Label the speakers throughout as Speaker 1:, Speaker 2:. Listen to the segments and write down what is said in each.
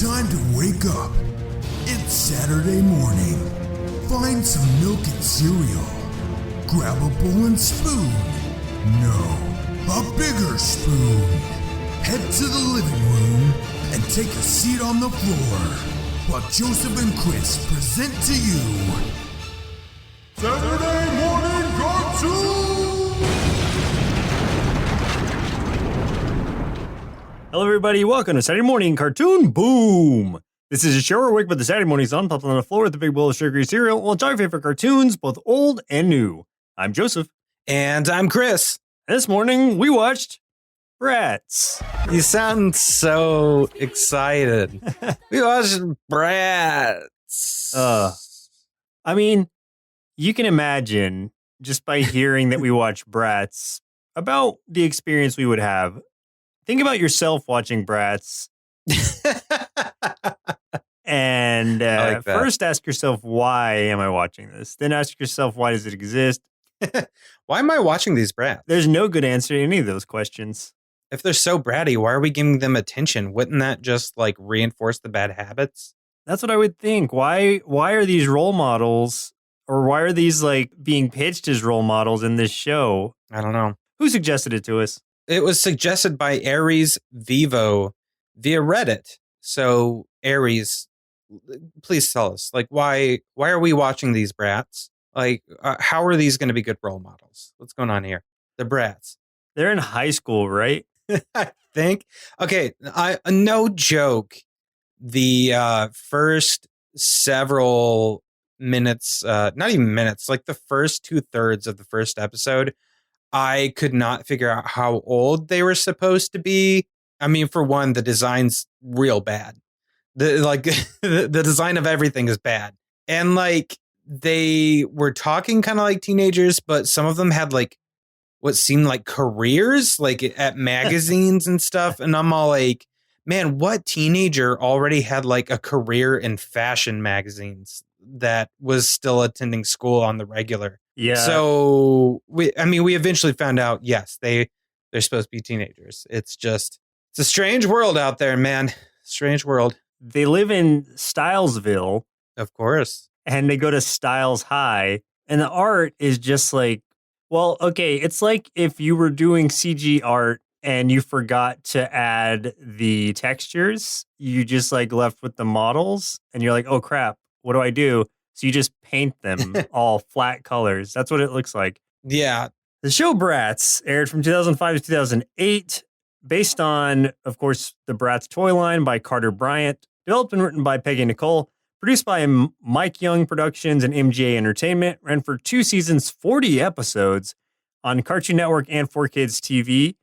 Speaker 1: Time to wake up. It's Saturday morning. Find some milk and cereal. Grab a bowl and spoon. No, a bigger spoon. Head to the living room and take a seat on the floor while Joseph and Chris present to you Saturday Morning Cartoon!
Speaker 2: Hello, everybody. Welcome to Saturday Morning Cartoon Boom. This is a show where we wake up with the Saturday morning sun, popped on the floor with a big bowl of sugary cereal. Well, it's our favorite cartoons, both old and new. I'm Joseph.
Speaker 3: And I'm Chris.
Speaker 2: And this morning, we watched Bratz.
Speaker 3: You sound so excited. We watched Bratz.
Speaker 2: I mean, you can imagine, just by hearing that we watched Bratz, about the experience we would have. Think about yourself watching Bratz. And
Speaker 3: like
Speaker 2: first ask yourself, why am I watching this? Then ask yourself, why does it exist?
Speaker 3: Why am I watching these Bratz?
Speaker 2: There's no good answer to any of those questions.
Speaker 3: If they're so bratty, why are we giving them attention? Wouldn't that just like reinforce the bad habits?
Speaker 2: That's what I would think. Why are these role models, or why are these like being pitched as role models in this show?
Speaker 3: I don't know.
Speaker 2: Who suggested it to us?
Speaker 3: It was suggested by Aries Vivo via Reddit. So Aries, please tell us, like, why are we watching these Bratz? Like, how are these going to be good role models? What's going on here? The Bratz.
Speaker 2: They're in high school, right?
Speaker 3: I think. Okay, no joke. The first several minutes, not even minutes, like the first 2/3 of the first episode, I could not figure out how old they were supposed to be. I mean, for one, the design's real bad. The design of everything is bad. And like they were talking kind of like teenagers, but some of them had like what seemed like careers, like at magazines and stuff. And I'm all like, man, what teenager already had like a career in fashion magazines that was still attending school on the regular?
Speaker 2: Yeah.
Speaker 3: So we eventually found out, yes, they're supposed to be teenagers. It's a strange world out there, man. Strange world.
Speaker 2: They live in Stylesville.
Speaker 3: Of course.
Speaker 2: And they go to Styles High. And the art is just like, well, okay, it's like if you were doing CG art and you forgot to add the textures, you just like left with the models and you're like, oh crap, what do I do? So you just paint them all flat colors. That's what it looks like.
Speaker 3: Yeah.
Speaker 2: The show Bratz aired from 2005 to 2008, based on, of course, the Bratz toy line by Carter Bryant, developed and written by Peggy Nicole, produced by Mike Young Productions and MGA Entertainment, ran for 2 seasons, 40 episodes on Cartoon Network and 4Kids TV.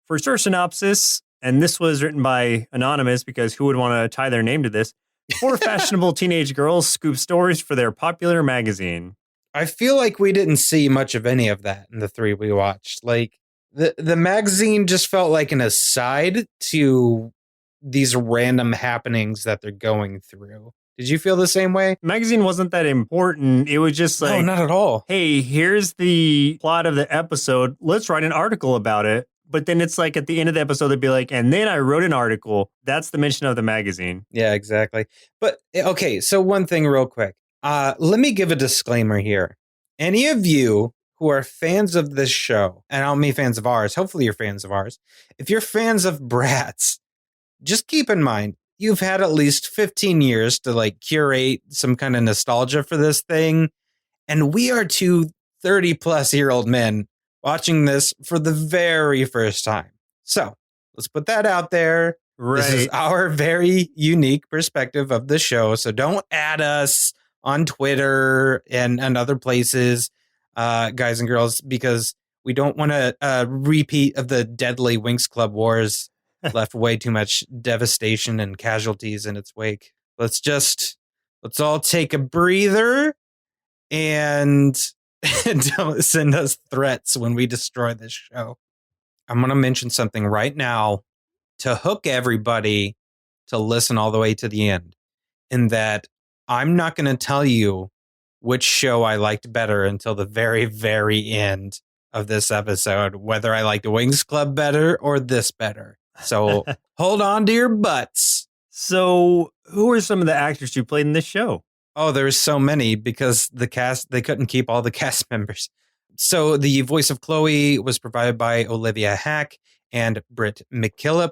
Speaker 2: For short synopsis, and this was written by Anonymous because who would want to tie their name to this? 4 fashionable teenage girls scoop stories for their popular magazine.
Speaker 3: I feel like we didn't see much of any of that in the 3 we watched. Like the magazine just felt like an aside to these random happenings that they're going through. Did you feel the same way?
Speaker 2: Magazine wasn't that important. It was just like,
Speaker 3: no, not at all.
Speaker 2: Hey, here's the plot of the episode. Let's write an article about it. But then it's like at the end of the episode, they'd be like, and then I wrote an article. That's the mention of the magazine.
Speaker 3: Yeah, exactly. But okay, so one thing real quick. Let me give a disclaimer here. Any of you who are fans of this show, and I don't mean fans of ours, hopefully you're fans of ours. If you're fans of Bratz, just keep in mind, you've had at least 15 years to like curate some kind of nostalgia for this thing. And we are 2 30-plus-year-old men watching this for the very first time. So let's put that out there.
Speaker 2: Right.
Speaker 3: This is our very unique perspective of the show. So don't add us on Twitter and other places, guys and girls, because we don't want a repeat of the deadly Winx Club wars. Left way too much devastation and casualties in its wake. Let's all take a breather and don't send us threats when we destroy this show. I'm going to mention something right now to hook everybody to listen all the way to the end. In that I'm not going to tell you which show I liked better until the very, very end of this episode, whether I liked Winx Club better or this better. So hold on to your butts.
Speaker 2: So, who are some of the actors who played in this show?
Speaker 3: Oh, there's so many because the cast, they couldn't keep all the cast members. So the voice of Chloe was provided by Olivia Hack and Britt McKillop.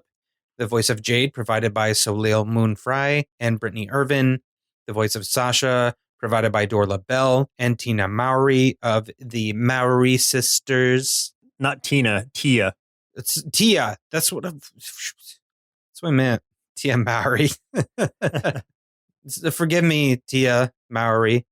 Speaker 3: The voice of Jade provided by Soleil Moon Frye and Brittany Irvin. The voice of Sasha provided by Dorla Bell and Tina Mowry of the Mowry sisters.
Speaker 2: Not Tina, Tia.
Speaker 3: It's Tia. That's what I meant. Tia Mowry. Forgive me, Tia Mowry.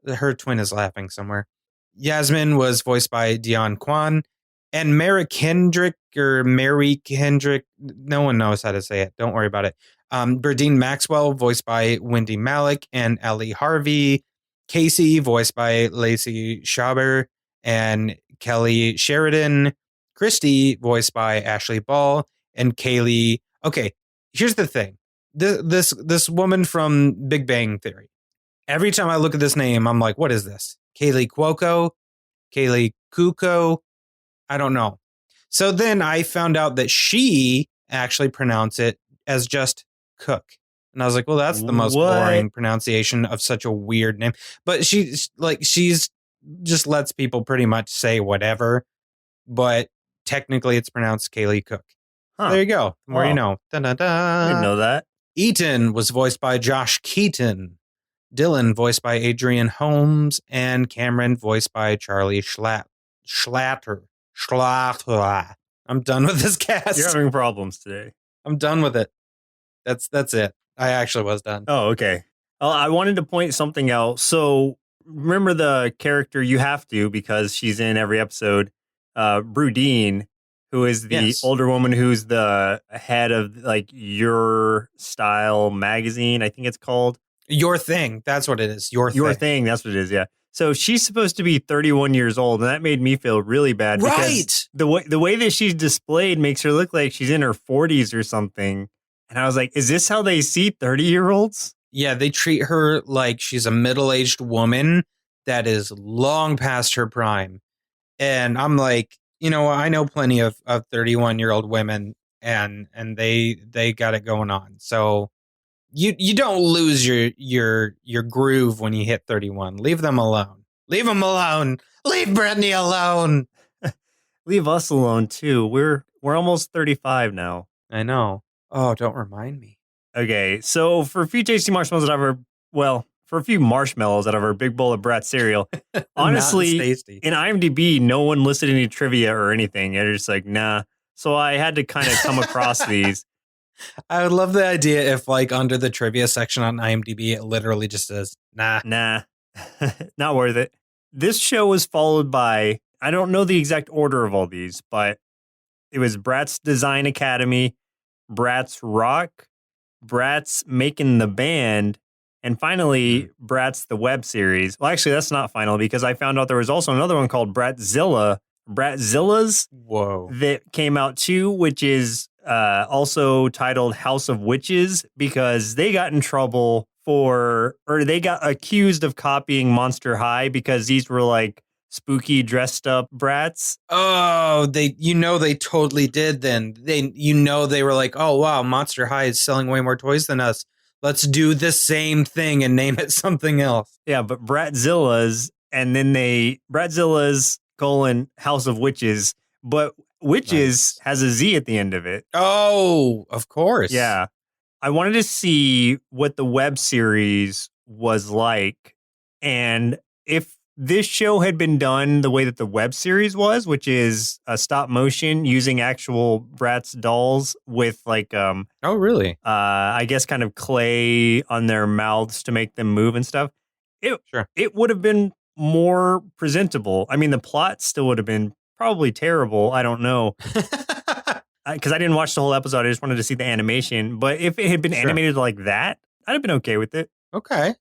Speaker 3: Her twin is laughing somewhere. Yasmin was voiced by Dion Kwan. And Mary Kendrick, no one knows how to say it. Don't worry about it. Berdine Maxwell, voiced by Wendy Malick and Ellie Harvey. Casey, voiced by Lacey Schaber and Kelly Sheridan. Christy, voiced by Ashley Ball. And Kaylee. Okay, here's the thing. This woman from Big Bang Theory. Every time I look at this name, I'm like, what is this? Kaylee Cuoco? Kaylee Kuko? I don't know. So then I found out that she actually pronounced it as just Cook. And I was like, well, that's the most boring pronunciation of such a weird name. But she's just lets people pretty much say whatever. But technically it's pronounced Kaylee Cook.
Speaker 2: Huh.
Speaker 3: There you go. The more you know. Dun, dun, dun.
Speaker 2: I didn't know that.
Speaker 3: Eaton was voiced by Josh Keaton. Dylan voiced by Adrian Holmes. And Cameron voiced by Charlie Schlatter. I'm done with this cast.
Speaker 2: You're having problems today.
Speaker 3: I'm done with it. That's it. I actually was done.
Speaker 2: Oh, okay. I wanted to point something out. So remember the character you have to, because she's in every episode, Brudine, who is the older woman who's the head of like Your Style magazine, I think it's called.
Speaker 3: Your Thing. That's what it is. Your
Speaker 2: Thing. That's what it is. Yeah. So she's supposed to be 31 years old, and that made me feel really bad.
Speaker 3: Right.
Speaker 2: Because the way that she's displayed makes her look like she's in her 40s or something. And I was like, is this how they see 30-year-olds?
Speaker 3: Yeah, they treat her like she's a middle-aged woman that is long past her prime. And I'm like, I know plenty of 31-year-old women, and they got it going on. So you don't lose your groove when you hit 31. Leave them alone. Leave them alone. Leave Brittany alone.
Speaker 2: Leave us alone too. We're almost 35 now.
Speaker 3: I know. Oh, don't remind me.
Speaker 2: Okay, so for a few tasty marshmallows for a few marshmallows out of our big bowl of Bratz cereal, honestly, in IMDb, no one listed any trivia or anything. They're just like, nah. So I had to kind of come across these.
Speaker 3: I would love the idea if, like, under the trivia section on IMDb, it literally just says, nah.
Speaker 2: Not worth it. This show was followed by, I don't know the exact order of all these, but it was Bratz Design Academy, Bratz Rock, Bratz Making the Band, and finally, Bratz the Web Series. Well, actually, that's not final because I found out there was also another one called Bratzillas that came out too, which is also titled House of Witches because they got in trouble they got accused of copying Monster High because these were like spooky dressed up brats.
Speaker 3: Oh, they totally did then. They were like, oh, wow, Monster High is selling way more toys than us. Let's do the same thing and name it something else.
Speaker 2: Yeah, but Bratzillas, and then Bratzillas, House of Witches, but Witches has a Z at the end of it.
Speaker 3: Oh, of course.
Speaker 2: Yeah. I wanted to see what the web series was like, and if this show had been done the way that the web series was, which is a stop motion using actual Bratz dolls with like
Speaker 3: oh really?
Speaker 2: I guess kind of clay on their mouths to make them move and stuff. It would have been more presentable. I mean, the plot still would have been probably terrible. I don't know. Because I didn't watch the whole episode. I just wanted to see the animation. But if it had been animated like that, I'd have been okay with it.
Speaker 3: Okay.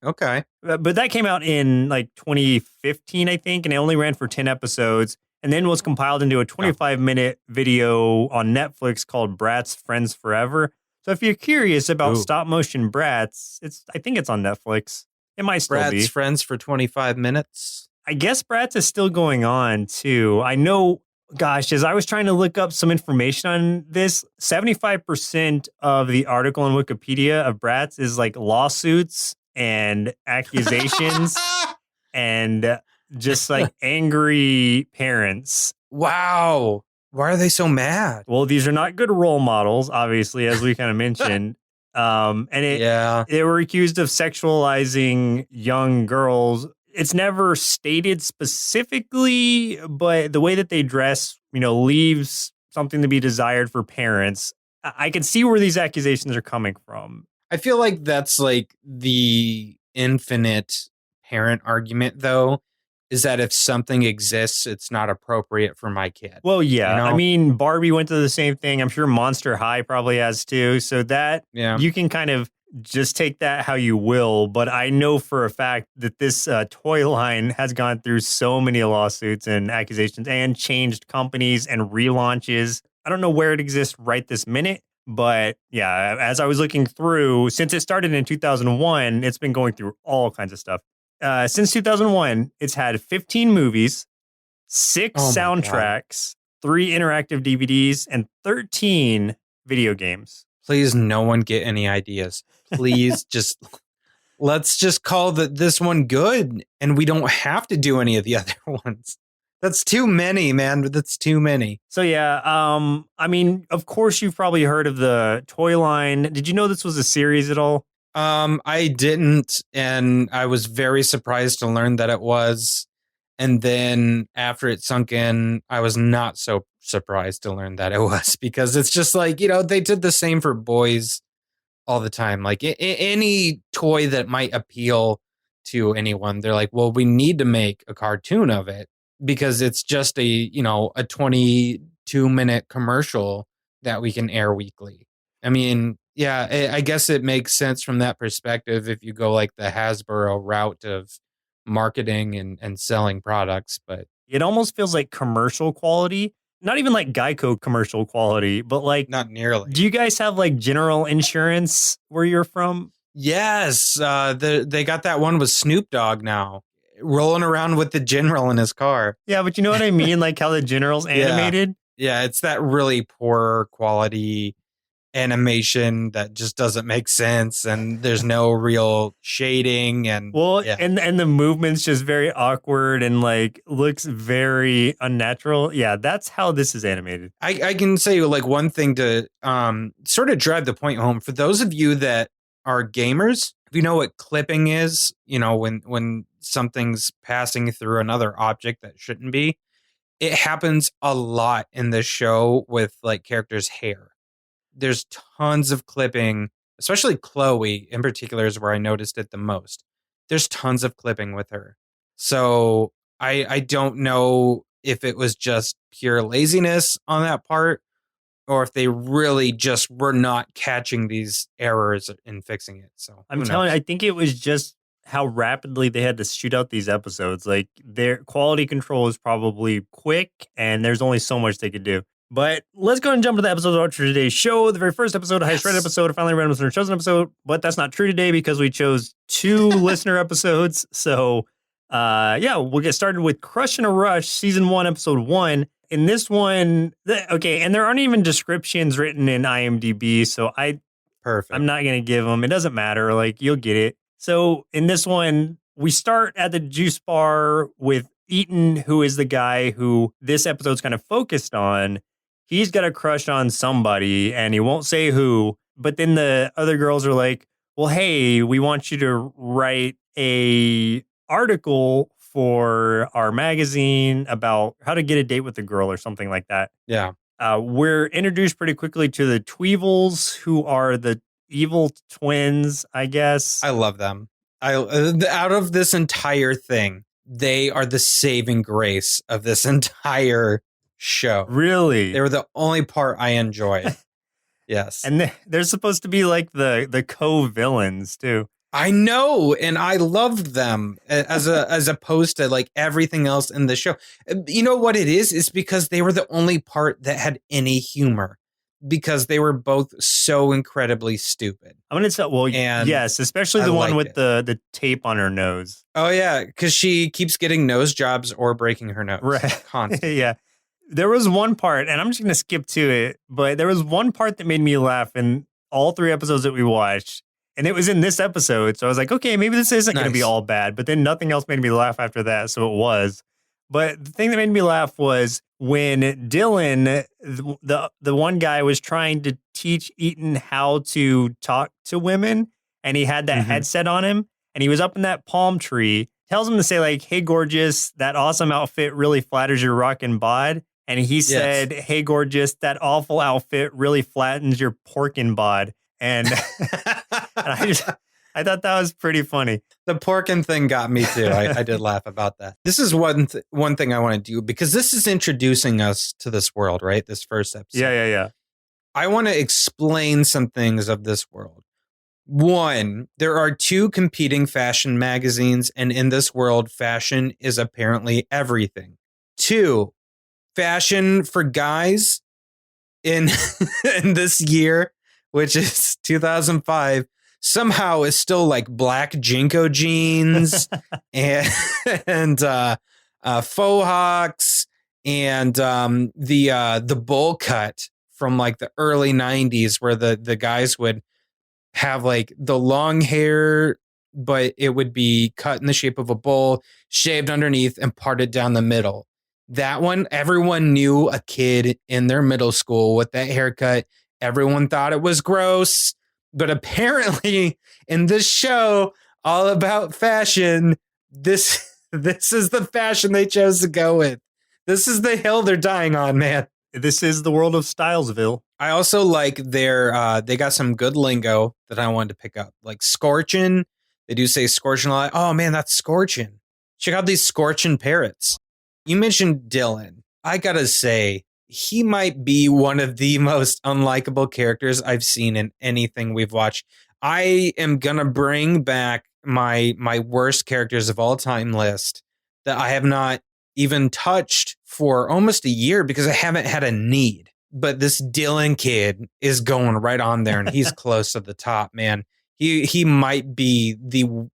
Speaker 2: But that came out in like 2015, I think, and it only ran for 10 episodes and then was compiled into a 25-minute video on Netflix called Bratz Friends Forever. So if you're curious about stop motion Bratz, I think it's on Netflix. It might still be.
Speaker 3: Bratz Friends for 25 minutes.
Speaker 2: I guess Bratz is still going on too. I know Gosh, as I was trying to look up some information on this, 75% of the article on Wikipedia of Bratz is like lawsuits and accusations and just like angry parents.
Speaker 3: Wow. Why are they so mad?
Speaker 2: Well, these are not good role models, obviously, as we kind of mentioned. They were accused of sexualizing young girls. It's never stated specifically, but the way that they dress, leaves something to be desired for parents. I can see where these accusations are coming from.
Speaker 3: I feel like that's like the infinite parent argument, though, is that if something exists, it's not appropriate for my kid.
Speaker 2: Well, yeah. I mean, Barbie went through the same thing. I'm sure Monster High probably has too. So that you can kind of just take that how you will. But I know for a fact that this toy line has gone through so many lawsuits and accusations and changed companies and relaunches. I don't know where it exists right this minute. But yeah, as I was looking through, since it started in 2001, it's been going through all kinds of stuff. Since 2001, it's had 15 movies, 6 soundtracks, 3 interactive DVDs, and 13 video games.
Speaker 3: Please, no one get any ideas. Please, let's just call this one good, and we don't have to do any of the other ones. That's too many, man. That's too many.
Speaker 2: So yeah, I mean, of course you've probably heard of the toy line. Did you know this was a series at all?
Speaker 3: I didn't, and I was very surprised to learn that it was. And then after it sunk in, I was not so surprised to learn that it was, because it's just like, they did the same for boys all the time. Like any toy that might appeal to anyone, they're like, well, we need to make a cartoon of it, because it's just a 22-minute commercial that we can air weekly. I mean, yeah, I guess it makes sense from that perspective if you go like the Hasbro route of marketing and selling products, but
Speaker 2: it almost feels like commercial quality, not even like Geico commercial quality, but like
Speaker 3: not nearly.
Speaker 2: Do you guys have like General Insurance where you're from?
Speaker 3: Yes, they got that one with Snoop Dogg now, rolling around with the General in his car.
Speaker 2: Yeah, but you know what I mean? Like how the General's animated?
Speaker 3: Yeah, it's that really poor quality animation that just doesn't make sense, and there's no real shading, and
Speaker 2: and the movement's just very awkward and like looks very unnatural. Yeah, that's how this is animated.
Speaker 3: I can say like one thing to sort of drive the point home for those of you that are gamers. If you know what clipping is, when something's passing through another object that shouldn't be, it happens a lot in this show with like characters' hair. There's tons of clipping, especially Chloe in particular is where I noticed it the most. There's tons of clipping with her. So I don't know if it was just pure laziness on that part, or if they really just were not catching these errors in fixing it. So
Speaker 2: I'm telling you, I think it was just how rapidly they had to shoot out these episodes. Like their quality control is probably quick, and there's only so much they could do. But let's go and jump to the episodes of today's show. The very first episode, a highest rated episode, a finally random listener chosen episode. But that's not true today because we chose 2 listener episodes. So, we'll get started with Crush in a Rush, season 1, episode 1. In this one, and there aren't even descriptions written in IMDb, so I'm not going to give them. It doesn't matter. Like, you'll get it. So, in this one, we start at the juice bar with Eaton, who is the guy who this episode's kind of focused on. He's got a crush on somebody, and he won't say who. But then the other girls are like, well, hey, we want you to write a article for our magazine about how to get a date with a girl or something like that.
Speaker 3: Yeah.
Speaker 2: We're introduced pretty quickly to the Tweevils, who are the evil twins, I guess.
Speaker 3: I love them. Out of this entire thing, they are the saving grace of this entire show.
Speaker 2: Really?
Speaker 3: They were the only part I enjoyed. Yes.
Speaker 2: And they're supposed to be like the co-villains too.
Speaker 3: I know, and I loved them as opposed to like everything else in the show. You know what it is? It's because they were the only part that had any humor, because they were both so incredibly stupid.
Speaker 2: I'm going to tell, yes, especially the one with the tape on her nose.
Speaker 3: Oh yeah, because she keeps getting nose jobs or breaking her nose.
Speaker 2: Right.
Speaker 3: Constantly.
Speaker 2: Yeah. There was one part, and I'm just going to skip to it, but there was one part that made me laugh in all 3 episodes that we watched. And it was in this episode. So I was like, okay, maybe this isn't going to be
Speaker 3: Nice.
Speaker 2: all bad. But then nothing else made me laugh after that. So it was. But the thing that made me laugh was when Dylan, the one guy, was trying to teach Eaton how to talk to women. And he had that headset on him. And he was up in that palm tree. Tells him to say, like, hey, gorgeous, that awesome outfit really flatters your rockin' bod. And he said, hey, gorgeous, that awful outfit really flattens your porkin' bod. And, and I thought that was pretty funny.
Speaker 3: The porkin' thing got me too. I did laugh about that. This is one thing I want to do, because this is introducing us to this world, right? This first episode.
Speaker 2: Yeah.
Speaker 3: I want to explain some things of this world. One, there are 2 competing fashion magazines, and in this world, fashion is apparently everything. 2, fashion for guys in this year, which is 2005, somehow is still like black Jinko jeans and faux hawks and the bowl cut from like the early 90s, where the guys would have like the long hair, but it would be cut in the shape of a bowl, shaved underneath and parted down the middle. That one, everyone knew a kid in their middle school with that haircut. Everyone thought it was gross, but apparently in this show all about fashion, this is the fashion they chose to go with. This is the hill they're dying on, man.
Speaker 2: This is the world of Stylesville.
Speaker 3: I also like they got some good lingo that I wanted to pick up, like scorchin'. They do say scorchin' a lot. Oh man, that's scorchin'. Check out these scorchin' parrots. You mentioned Dylan. I gotta say, he might be one of the most unlikable characters I've seen in anything we've watched. I am gonna bring back my worst characters of all time list that I have not even touched for almost a year because I haven't had a need. But this Dylan kid is going right on there, and he's close to the top, man. He might be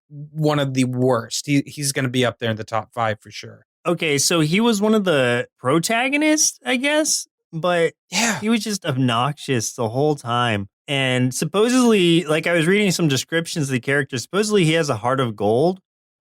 Speaker 3: one of the worst. He's going to be up there in the top 5 for sure.
Speaker 2: Okay, so he was one of the protagonists, I guess, but
Speaker 3: yeah,
Speaker 2: he was just obnoxious the whole time. And supposedly, like I was reading some descriptions of the character, supposedly he has a heart of gold.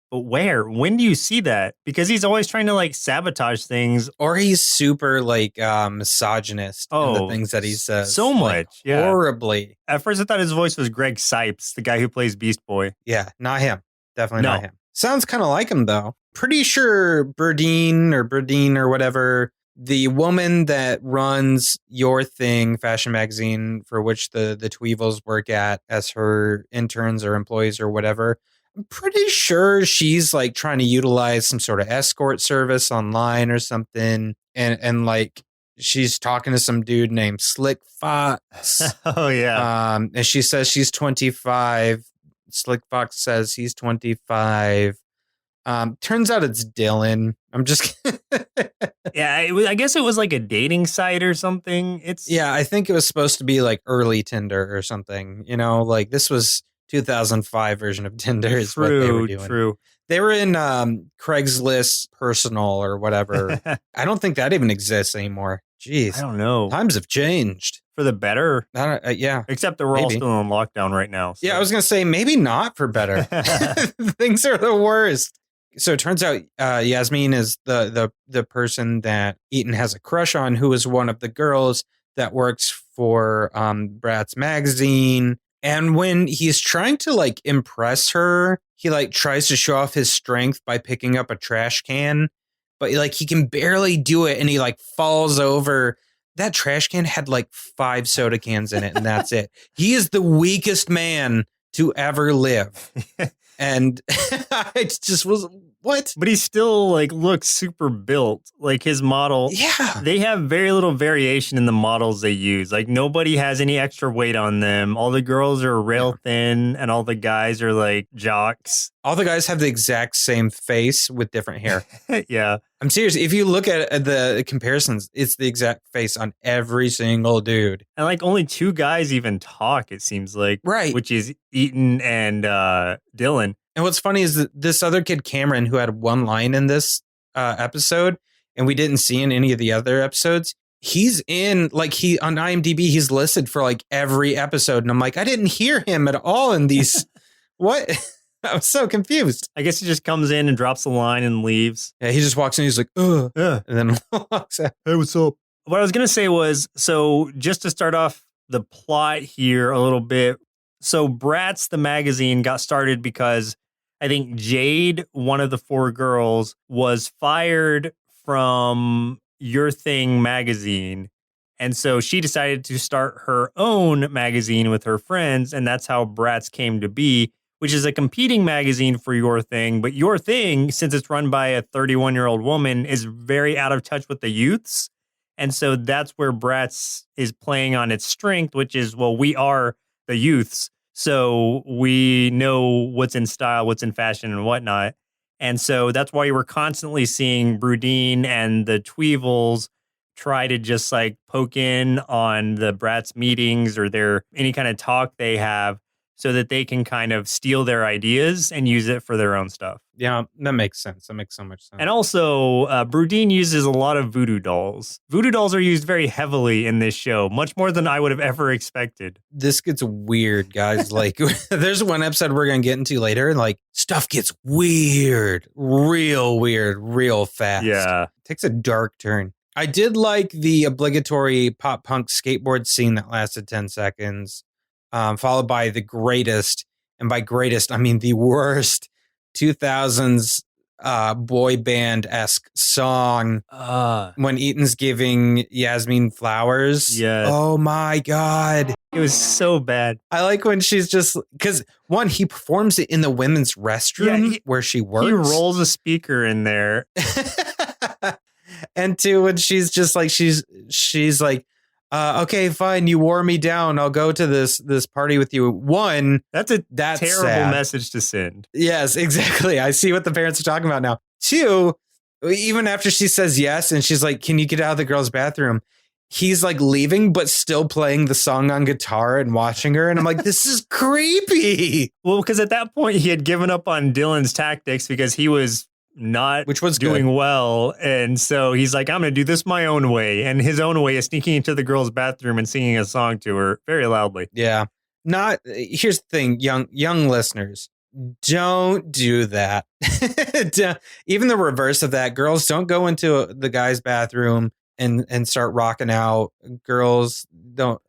Speaker 2: But where? When do you see that? Because he's always trying to like sabotage things.
Speaker 3: Or he's super like misogynist in the things that he says.
Speaker 2: So much. Yeah.
Speaker 3: Horribly.
Speaker 2: At first I thought his voice was Greg Sipes, the guy who plays Beast Boy.
Speaker 3: Yeah, not him. Definitely not him. Sounds kind of like him though. Pretty sure Berdine or whatever, the woman that runs Your Thing fashion magazine, for which the Tweevils work at as her interns or employees or whatever, I'm pretty sure she's like trying to utilize some sort of escort service online or something. And like she's talking to some dude named Slick Fox.
Speaker 2: Oh, yeah.
Speaker 3: And she says she's 25. Slick Fox says he's 25. Turns out it's Dylan. I'm just
Speaker 2: yeah, I guess it was like a dating site or something.
Speaker 3: Yeah, I think it was supposed to be like early Tinder or something. You know, like this was 2005 version of Tinder is what they were doing.
Speaker 2: True.
Speaker 3: They were in Craigslist Personal or whatever. I don't think that even exists anymore. Jeez.
Speaker 2: I don't know.
Speaker 3: Times have changed.
Speaker 2: For the better.
Speaker 3: Yeah.
Speaker 2: Except that we're all still in lockdown right now.
Speaker 3: So. Yeah, I was going to say maybe not for better. Things are the worst. So it turns out Yasmin is the person that Eaton has a crush on, who is one of the girls that works for Bratz magazine. And when he's trying to like impress her, he like tries to show off his strength by picking up a trash can, but like he can barely do it, and he like falls over. That trash can had like 5 soda cans in it, and that's it. He is the weakest man to ever live. And I just was, what?
Speaker 2: But he still like looks super built. Like his model.
Speaker 3: Yeah.
Speaker 2: They have very little variation in the models they use. Like nobody has any extra weight on them. All the girls are rail thin, and all the guys are like jocks.
Speaker 3: All the guys have the exact same face with different hair.
Speaker 2: Yeah.
Speaker 3: I'm serious. If you look at the comparisons, it's the exact face on every single dude.
Speaker 2: And like only 2 guys even talk, it seems like.
Speaker 3: Right.
Speaker 2: Which is Eaton and Dylan.
Speaker 3: And what's funny is that this other kid, Cameron, who had one line in this episode, and we didn't see in any of the other episodes. He's in on IMDb, he's listed for like every episode. And I'm like, I didn't hear him at all in these. What? I was so confused.
Speaker 2: I guess he just comes in and drops the line and leaves.
Speaker 3: Yeah, he just walks in. He's like, ugh.
Speaker 2: Yeah.
Speaker 3: And then walks out.
Speaker 2: Hey, what's up? What I was going to say was, so just to start off the plot here a little bit. So Bratz, the magazine, got started because I think Jade, one of the 4 girls, was fired from Your Thing magazine. And so she decided to start her own magazine with her friends. And that's how Bratz came to be, which is a competing magazine for Your Thing. But Your Thing, since it's run by a 31-year-old woman, is very out of touch with the youths. And so that's where Bratz is playing on its strength, which is, well, we are the youths. So we know what's in style, what's in fashion and whatnot. And so that's why you were constantly seeing Brudine and the Tweevils try to just like poke in on the Bratz meetings or their any kind of talk they have so that they can kind of steal their ideas and use it for their own stuff.
Speaker 3: Yeah, that makes sense. That makes so much sense.
Speaker 2: And also, Brudine uses a lot of voodoo dolls. Voodoo dolls are used very heavily in this show, much more than I would have ever expected.
Speaker 3: This gets weird, guys. Like, there's one episode we're going to get into later, and like, stuff gets weird, real fast.
Speaker 2: Yeah.
Speaker 3: It takes a dark turn. I did like the obligatory pop punk skateboard scene that lasted 10 seconds, followed by the greatest, and by greatest, I mean the worst 2000s boy band-esque song when Eaton's giving Yasmin flowers.
Speaker 2: Yes.
Speaker 3: Oh my God.
Speaker 2: It was so bad.
Speaker 3: I like when she's just, because one, he performs it in the women's restroom where she works.
Speaker 2: He rolls a speaker in there.
Speaker 3: And two, when she's just like, she's like, okay, fine, you wore me down. I'll go to this party with you. One,
Speaker 2: that's terrible
Speaker 3: sad
Speaker 2: message to send.
Speaker 3: Yes, exactly. I see what the parents are talking about now. Two, even after she says yes, and she's like, can you get out of the girls' bathroom? He's like leaving, but still playing the song on guitar and watching her. And I'm like, this is creepy.
Speaker 2: Well, because at that point he had given up on Dylan's tactics because he was not doing
Speaker 3: good.
Speaker 2: well. And so he's like, I'm going to do this my own way. And his own way is sneaking into the girl's bathroom and singing a song to her very loudly.
Speaker 3: Yeah. Here's the thing, young listeners, don't do that. Even the reverse of that. Girls, don't go into the guy's bathroom and start rocking out. Guys don't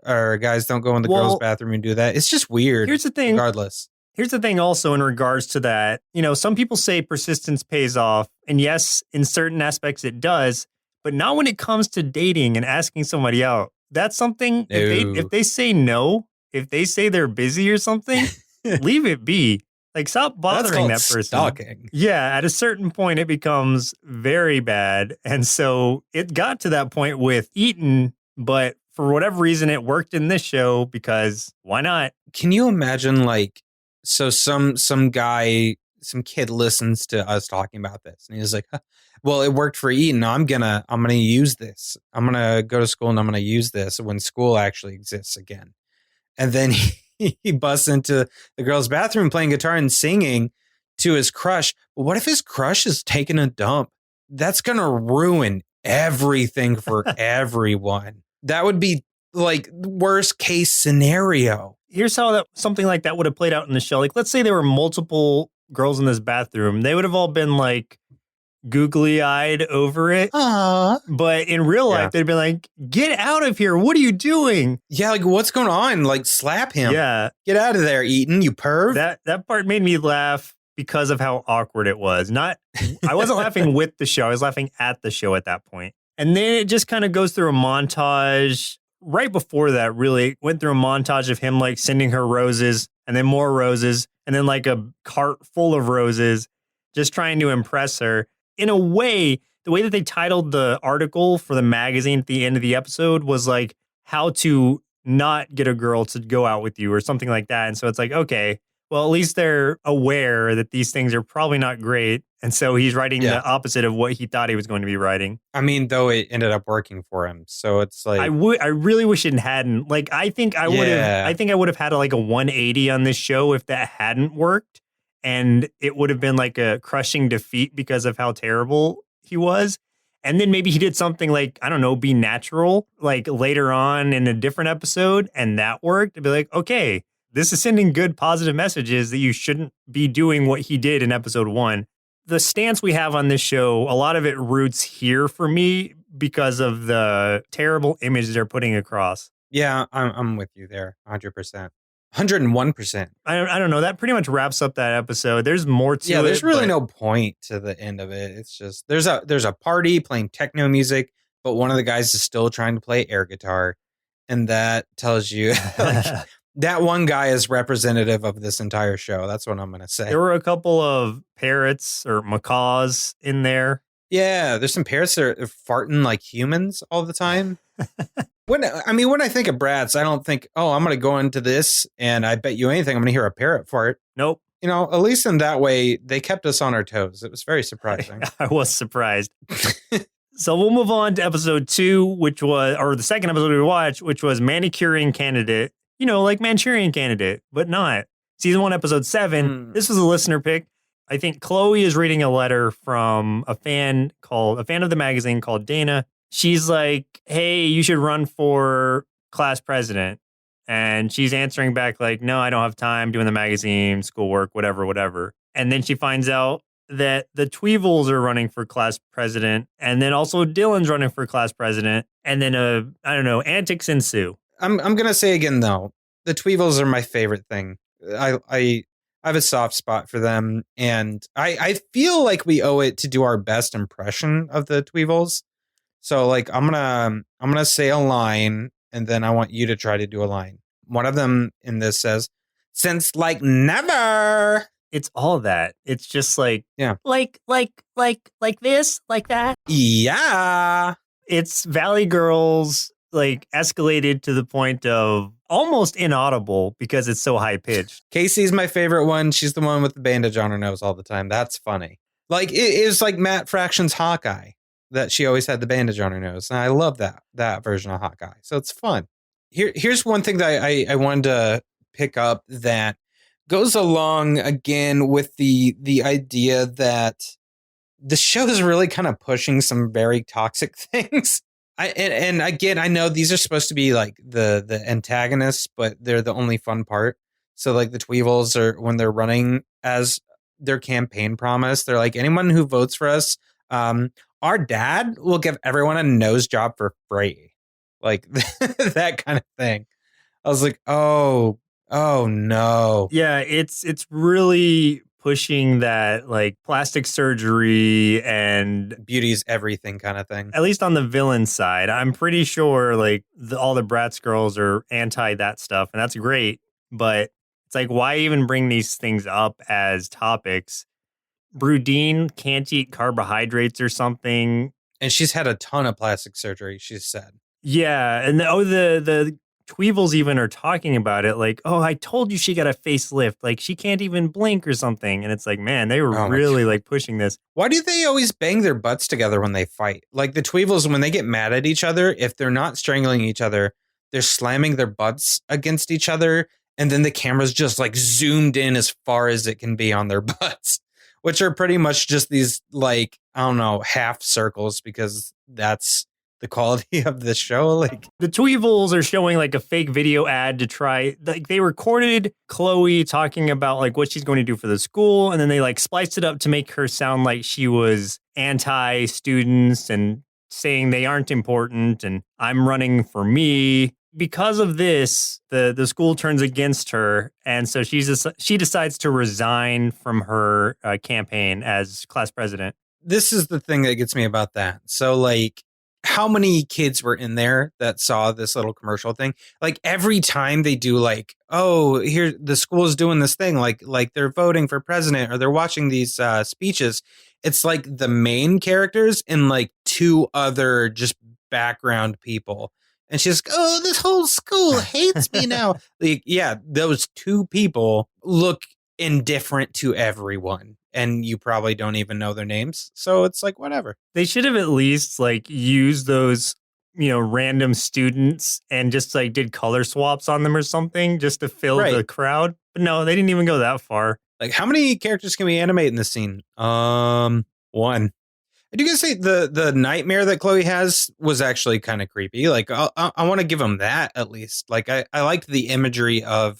Speaker 3: go in the girl's bathroom and do that. It's just weird.
Speaker 2: Here's the thing.
Speaker 3: Regardless.
Speaker 2: Here's the thing also in regards to that, some people say persistence pays off. And yes, in certain aspects it does, but not when it comes to dating and asking somebody out. That's something, if they say no, if they say they're busy or something, leave it be. Like, stop bothering that person.
Speaker 3: Stalking.
Speaker 2: Yeah, at a certain point it becomes very bad. And so it got to that point with Eaton, but for whatever reason it worked in this show because why not?
Speaker 3: Can you imagine so some kid listens to us talking about this and he's like, well, it worked for Eaton. I'm gonna use this. I'm gonna go to school and I'm gonna use this when school actually exists again. And then he busts into the girl's bathroom playing guitar and singing to his crush. But what if his crush is taking a dump? That's gonna ruin everything for everyone. That would be like worst case scenario.
Speaker 2: Here's how something like that would have played out in the show. Like, let's say there were multiple girls in this bathroom. They would have all been like googly-eyed over it.
Speaker 3: Aww.
Speaker 2: But in real life, they'd be like, get out of here. What are you doing?
Speaker 3: Yeah, like, what's going on? Like, slap him.
Speaker 2: Yeah.
Speaker 3: Get out of there, Eaton, you perv.
Speaker 2: That part made me laugh because of how awkward it was. I wasn't laughing with the show. I was laughing at the show at that point. And then it just kind of goes through a montage. Right before that, really went through a montage of him like sending her roses and then more roses and then like a cart full of roses, just trying to impress her. In a way, the way that they titled the article for the magazine at the end of the episode was like how to not get a girl to go out with you or something like that. And so it's like, okay, well, at least they're aware that these things are probably not great. And so he's writing the opposite of what he thought he was going to be writing.
Speaker 3: I mean, though it ended up working for him. So it's like,
Speaker 2: I really wish it hadn't. Like, I think I would have had like a 180 on this show if that hadn't worked. And it would have been like a crushing defeat because of how terrible he was. And then maybe he did something like, I don't know, be natural, like later on in a different episode, and that worked. It'd be like, okay, this is sending good positive messages that you shouldn't be doing what he did in episode 1. The stance we have on this show, a lot of it roots here for me because of the terrible image they're putting across.
Speaker 3: Yeah, I'm with you there, 100%. 101%.
Speaker 2: I don't know. That pretty much wraps up that episode. There's more to it.
Speaker 3: Yeah, there's really no point to the end of it. It's just there's a party playing techno music, but one of the guys is still trying to play air guitar, and that tells you like, that one guy is representative of this entire show. That's what I'm gonna say.
Speaker 2: There were a couple of parrots or macaws in there.
Speaker 3: Yeah, there's some parrots that are farting like humans all the time. When I think of Bratz, I don't think, oh, I'm going to go into this and I bet you anything I'm going to hear a parrot fart.
Speaker 2: Nope.
Speaker 3: You know, at least in that way, they kept us on our toes. It was very surprising.
Speaker 2: I was surprised. So we'll move on to episode 2, which was, or the second episode we watched, which was Manicuring Candidate. You know, like Manchurian Candidate, but not. Season 1, episode 7. This was a listener pick. I think Chloe is reading a letter from a fan of the magazine called Dana. She's like, hey, you should run for class president. And she's answering back like, no, I don't have time doing the magazine, schoolwork, whatever. And then she finds out that the Tweevils are running for class president. And then also Dylan's running for class president. And then, I don't know, antics ensue.
Speaker 3: I'm going to say again, though, the Tweevils are my favorite thing. I have a soft spot for them. And I feel like we owe it to do our best impression of the Tweevils. So like I'm gonna say a line and then I want you to try to do a line. One of them in this says, since like never.
Speaker 2: It's all that. It's just like,
Speaker 3: yeah,
Speaker 2: like this, like that.
Speaker 3: Yeah.
Speaker 2: It's Valley Girls like escalated to the point of almost inaudible because it's so high pitched.
Speaker 3: Casey's my favorite one. She's the one with the bandage on her nose all the time. That's funny. Like it is like Matt Fraction's Hawkeye. That she always had the bandage on her nose. And I love that version of Hawkeye. So it's fun. Here's one thing that I wanted to pick up that goes along again with the idea that the show is really kind of pushing some very toxic things. And again, I know these are supposed to be like the antagonists, but they're the only fun part. So like the Tweevils are when they're running as their campaign promise, they're like, anyone who votes for us, our dad will give everyone a nose job for free. Like that kind of thing. I was like, oh no.
Speaker 2: Yeah, it's really pushing that like plastic surgery and
Speaker 3: beauty's everything kind of thing.
Speaker 2: At least on the villain side. I'm pretty sure like all the Bratz girls are anti that stuff, and that's great. But it's like, why even bring these things up as topics? Brudine can't eat carbohydrates or something.
Speaker 3: And she's had a ton of plastic surgery, she's said.
Speaker 2: Yeah. And the Tweevils even are talking about it like, oh, I told you she got a facelift. Like she can't even blink or something. And it's like, man, they were really like pushing this.
Speaker 3: Why do they always bang their butts together when they fight? Like the Tweevils, when they get mad at each other, if they're not strangling each other, they're slamming their butts against each other. And then the camera's just like zoomed in as far as it can be on their butts. Which are pretty much just these, like, I don't know, half circles because that's the quality of the show. Like
Speaker 2: the Tweevils are showing like a fake video ad to try, like they recorded Chloe talking about like what she's going to do for the school. And then they like spliced it up to make her sound like she was anti-students and saying they aren't important and I'm running for me. Because of this, the school turns against her, and so she decides to resign from her campaign as class president.
Speaker 3: This is the thing that gets me about that. So, like, how many kids were in there that saw this little commercial thing? Like, every time they do, like, oh, here the school is doing this thing, like they're voting for president or they're watching these speeches. It's like the main characters and like two other just background people. And she's like, oh, this whole school hates me now. Like, yeah, those two people look indifferent to everyone. And you probably don't even know their names. So it's like, whatever.
Speaker 2: They should have at least like used those, random students and just like did color swaps on them or something just to fill the crowd. But no, they didn't even go that far.
Speaker 3: Like, how many characters can we animate in this scene? One. I do gotta say the nightmare that Chloe has was actually kind of creepy. Like I want to give him that at least. Like I liked the imagery of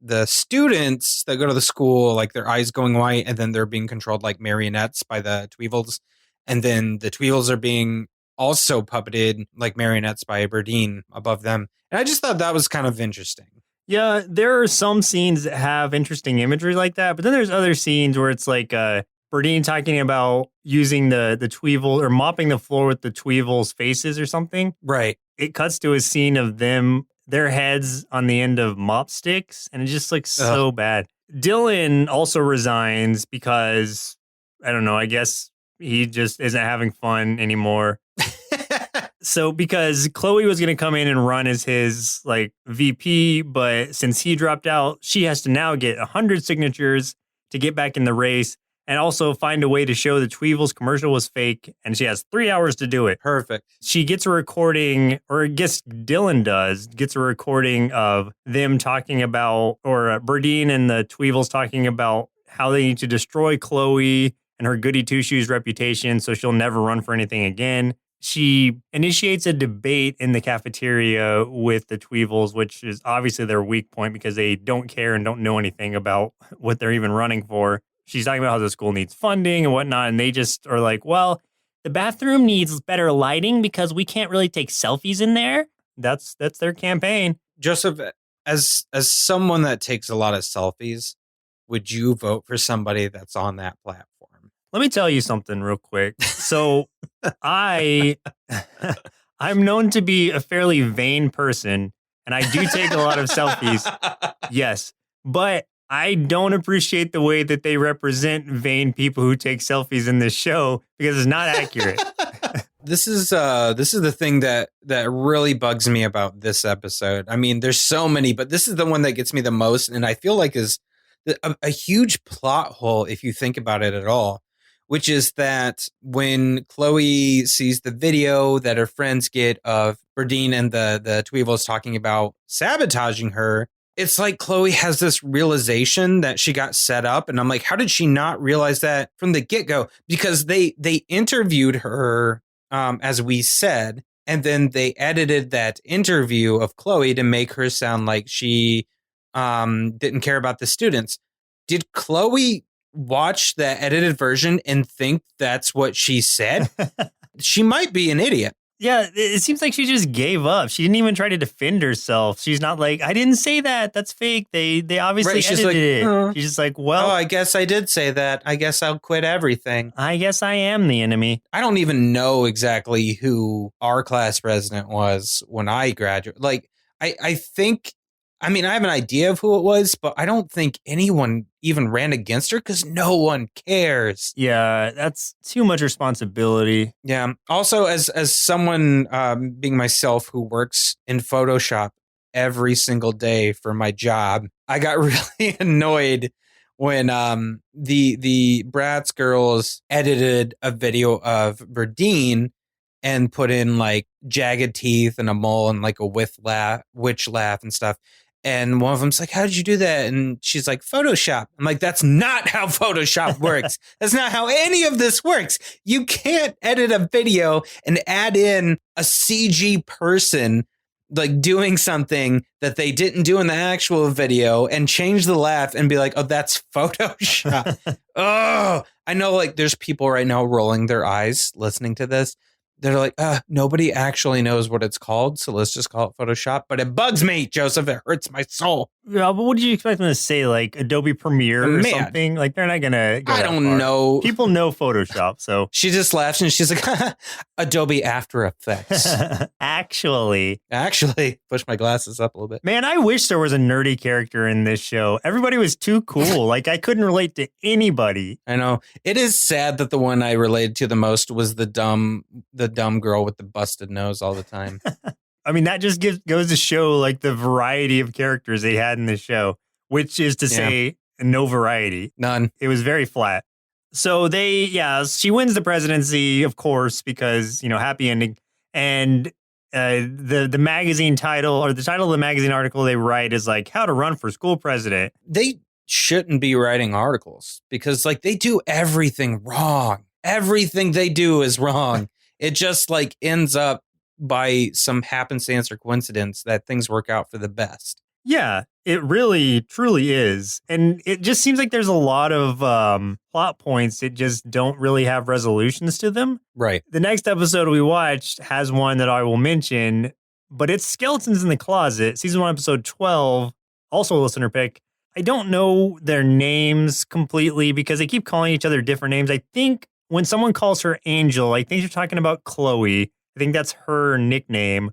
Speaker 3: the students that go to the school, like their eyes going white, and then they're being controlled like marionettes by the Tweevils, and then the Tweevils are being also puppeted like marionettes by Berdine above them. And I just thought that was kind of interesting.
Speaker 2: Yeah, there are some scenes that have interesting imagery like that, but then there's other scenes where it's like Berdine talking about using the Tweevil or mopping the floor with the Tweevils' faces or something.
Speaker 3: Right.
Speaker 2: It cuts to a scene of their heads on the end of mop sticks, and it just looks so bad. Dylan also resigns because, I don't know, I guess he just isn't having fun anymore. So because Chloe was going to come in and run as his like VP, but since he dropped out, she has to now get 100 signatures to get back in the race and also find a way to show the Tweevils commercial was fake. And she has 3 hours to do it.
Speaker 3: Perfect.
Speaker 2: She gets a recording, or I guess Dylan gets a recording of them talking about, or Berdine and the Tweevils talking about how they need to destroy Chloe and her goody two-shoes reputation so she'll never run for anything again. She initiates a debate in the cafeteria with the Tweevils, which is obviously their weak point because they don't care and don't know anything about what they're even running for. She's talking about how the school needs funding and whatnot, and they just are like, well, the bathroom needs better lighting because we can't really take selfies in there. That's their campaign.
Speaker 3: Joseph, as someone that takes a lot of selfies, would you vote for somebody that's on that platform?
Speaker 2: Let me tell you something real quick. So I'm known to be a fairly vain person, and I do take a lot of selfies. Yes, but I don't appreciate the way that they represent vain people who take selfies in this show because it's not accurate.
Speaker 3: This is the thing that really bugs me about this episode. I mean, there's so many, but this is the one that gets me the most, and I feel like is a huge plot hole if you think about it at all. Which is that when Chloe sees the video that her friends get of Berdine and the Tweevils talking about sabotaging her, it's like Chloe has this realization that she got set up. And I'm like, how did she not realize that from the get-go? Because they interviewed her, as we said, and then they edited that interview of Chloe to make her sound like she didn't care about the students. Did Chloe watch the edited version and think that's what she said? She might be an idiot.
Speaker 2: Yeah, it seems like she just gave up. She didn't even try to defend herself. She's not like, I didn't say that. That's fake. They obviously edited it. She's just like, well,
Speaker 3: I guess I did say that. I guess I'll quit everything.
Speaker 2: I guess I am the enemy.
Speaker 3: I don't even know exactly who our class president was when I graduated. Like, I think, I mean, I have an idea of who it was, but I don't think anyone even ran against her because no one cares.
Speaker 2: Yeah, that's too much responsibility.
Speaker 3: Yeah. Also, as someone being myself who works in Photoshop every single day for my job, I got really annoyed when the Bratz girls edited a video of Berdine and put in like jagged teeth and a mole and like a witch laugh and stuff. And one of them's like, how did you do that? And she's like, Photoshop. I'm like, that's not how Photoshop works. That's not how any of this works. You can't edit a video and add in a CG person like doing something that they didn't do in the actual video and change the laugh and be like, oh, that's Photoshop. Oh, I know like there's people right now rolling their eyes listening to this. They're like, nobody actually knows what it's called, so let's just call it Photoshop. But it bugs me, Joseph. It hurts my soul.
Speaker 2: Yeah, but what did you expect them to say? Like Adobe Premiere or something? Like they're not gonna go
Speaker 3: I
Speaker 2: that
Speaker 3: don't
Speaker 2: far.
Speaker 3: know.
Speaker 2: People know Photoshop, so
Speaker 3: she just laughs and she's like, Adobe After Effects.
Speaker 2: Actually,
Speaker 3: push my glasses up a little bit.
Speaker 2: Man, I wish there was a nerdy character in this show. Everybody was too cool. Like I couldn't relate to anybody.
Speaker 3: I know. It is sad that the one I related to the most was the dumb girl with the busted nose all the time.
Speaker 2: I mean, that just goes to show like the variety of characters they had in this show, which is to say no variety.
Speaker 3: None.
Speaker 2: It was very flat. So she wins the presidency, of course, because, happy ending. And the magazine title or the title of the magazine article they write is like how to run for school president.
Speaker 3: They shouldn't be writing articles because like they do everything wrong. Everything they do is wrong. It just like ends up by some happenstance or coincidence that things work out for the best.
Speaker 2: Yeah, it really, truly is. And it just seems like there's a lot of plot points that just don't really have resolutions to them.
Speaker 3: Right.
Speaker 2: The next episode we watched has one that I will mention, but it's Skeletons in the Closet, season 1, episode 12, also a listener pick. I don't know their names completely because they keep calling each other different names. I think when someone calls her Angel, I think you're talking about Chloe. I think that's her nickname.